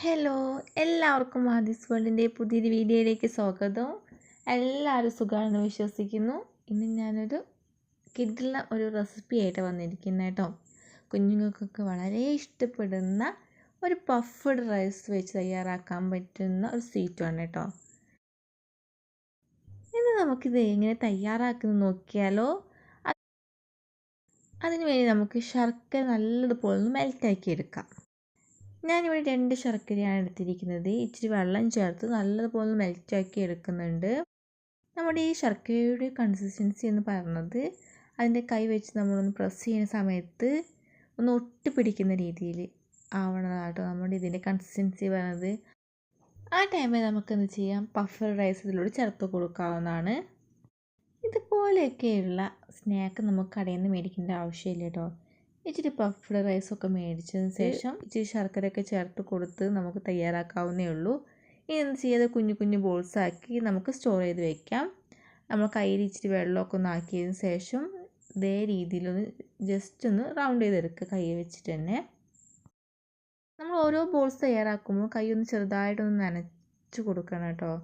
Hello, എല്ലാവർക്കും ആദിസ് വേൾഡിൻ്റെ പുതിയൊരു വീഡിയോയിലേക്ക് സ്വാഗതം. എല്ലാവരും സുഖമാണെന്ന് വിശ്വസിക്കുന്നു. ഇന്ന് ഞാനൊരു കിഡിലുള്ള ഒരു റെസിപ്പി ആയിട്ട് വന്നിരിക്കുന്നത് കേട്ടോ. കുഞ്ഞുങ്ങൾക്കൊക്കെ വളരെ ഇഷ്ടപ്പെടുന്ന ഒരു പഫ്ഡ് റൈസ് വെച്ച് തയ്യാറാക്കാൻ പറ്റുന്ന ഒരു സ്വീറ്റാണ് കേട്ടോ. ഇന്ന് നമുക്കിത് എങ്ങനെ തയ്യാറാക്കുന്നത് നോക്കിയാലോ. അതിനു വേണ്ടി നമുക്ക് ശർക്കര നല്ലതുപോലെ മെൽറ്റാക്കി എടുക്കാം. ഞാനിവിടെ 2 ശർക്കരയാണ് എടുത്തിരിക്കുന്നത്. ഇച്ചിരി വെള്ളം ചേർത്ത് നല്ലതുപോലെ മെൽറ്റാക്കി എടുക്കുന്നുണ്ട്. നമ്മുടെ ഈ ശർക്കരയുടെ കൺസിസ്റ്റൻസി എന്ന് പറയുന്നത് അതിൻ്റെ കൈ വെച്ച് നമ്മളൊന്ന് പ്രസ് ചെയ്യുന്ന സമയത്ത് ഒന്ന് ഒട്ടിപ്പിടിക്കുന്ന രീതിയിൽ ആവണതാട്ടോ നമ്മുടെ ഇതിൻ്റെ കൺസിസ്റ്റൻസി പറയുന്നത്. ആ ടൈമിൽ നമുക്കെന്ത് ചെയ്യാം, പഫ്ഡ് റൈസ് ഇതിലൂടെ ചേർത്ത് കൊടുക്കാവുന്നതാണ്. ഇതുപോലെയൊക്കെയുള്ള സ്നാക്ക് നമുക്ക് കടയിൽ നിന്ന് മേടിക്കേണ്ട ആവശ്യമില്ല കേട്ടോ. ഇച്ചിരി പഫ്ഡ് റൈസൊക്കെ മേടിച്ചതിന് ശേഷം ഇച്ചിരി ശർക്കരയൊക്കെ ചേർത്ത് കൊടുത്ത് നമുക്ക് തയ്യാറാക്കാവുന്നേ ഉള്ളൂ. ഇനി എന്ത് ചെയ്യാതെ കുഞ്ഞു കുഞ്ഞു ബോൾസാക്കി നമുക്ക് സ്റ്റോർ ചെയ്ത് വെക്കാം. നമ്മൾ കയ്യിൽ ഇച്ചിരി വെള്ളമൊക്കെ ഒന്ന് ആക്കിയതിന് ശേഷം ഇതേ രീതിയിലൊന്ന് ജസ്റ്റ് ഒന്ന് റൗണ്ട് ചെയ്തെടുക്കുക കൈ വെച്ചിട്ട് തന്നെ. നമ്മൾ ഓരോ ബോൾസ് തയ്യാറാക്കുമ്പോൾ കൈ ഒന്ന് ചെറുതായിട്ടൊന്ന് നനച്ച് കൊടുക്കണം കേട്ടോ.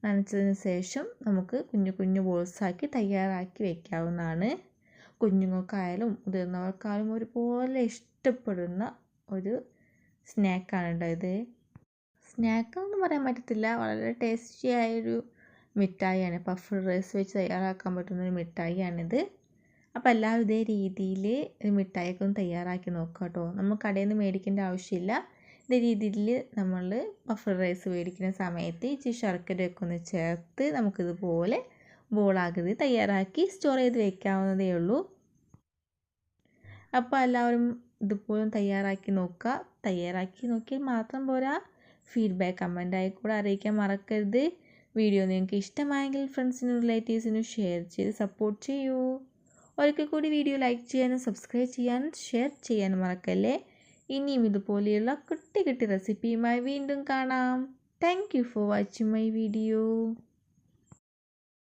നനച്ചതിന് ശേഷം നമുക്ക് കുഞ്ഞു കുഞ്ഞു ബോൾസാക്കി തയ്യാറാക്കി വയ്ക്കാവുന്നതാണ്. കുഞ്ഞുങ്ങൾക്കായാലും മുതിർന്നവർക്കായാലും ഒരുപോലെ ഇഷ്ടപ്പെടുന്ന ഒരു സ്നാക്കാണ് കേട്ടോ ഇത്. സ്നാക്കൊന്നും പറയാൻ പറ്റത്തില്ല, വളരെ ടേസ്റ്റി ആയൊരു മിഠായിയാണ്. പഫ്ഡ് റൈസ് വെച്ച് തയ്യാറാക്കാൻ പറ്റുന്നൊരു മിഠായിയാണിത്. അപ്പോൾ എല്ലാവരും ഇതേ രീതിയിൽ ഒരു മിഠായിയൊക്കെ ഒന്ന് തയ്യാറാക്കി നോക്കുക കേട്ടോ. നമ്മൾ കടയിൽ നിന്ന് മേടിക്കേണ്ട ആവശ്യമില്ല. ഇതേ രീതിയിൽ നമ്മൾ പഫ്ഡ് റൈസ് മേടിക്കുന്ന സമയത്ത് ഇച്ചിരി ശർക്കരയൊക്കെ ഒന്ന് ചേർത്ത് നമുക്കിതുപോലെ ബോളാകൃതി തയ്യാറാക്കി സ്റ്റോർ ചെയ്ത് വയ്ക്കാവുന്നതേ ഉള്ളൂ. അപ്പോൾ എല്ലാവരും ഇതുപോലും തയ്യാറാക്കി നോക്കുക. തയ്യാറാക്കി നോക്കിയാൽ മാത്രം പോരാ, ഫീഡ്ബാക്ക് കമൻറ്റായി കൂടെ അറിയിക്കാൻ മറക്കരുത്. വീഡിയോ നിങ്ങൾക്ക് ഇഷ്ടമായെങ്കിൽ ഫ്രണ്ട്സിനും റിലേറ്റീവ്സിനും ഷെയർ ചെയ്ത് സപ്പോർട്ട് ചെയ്യൂ. ഒരിക്കൽ കൂടി വീഡിയോ ലൈക്ക് ചെയ്യാനും സബ്സ്ക്രൈബ് ചെയ്യാനും ഷെയർ ചെയ്യാനും മറക്കല്ലേ. ഇനിയും ഇതുപോലെയുള്ള കുട്ടി റെസിപ്പിയുമായി വീണ്ടും കാണാം. Thank you for watching my video.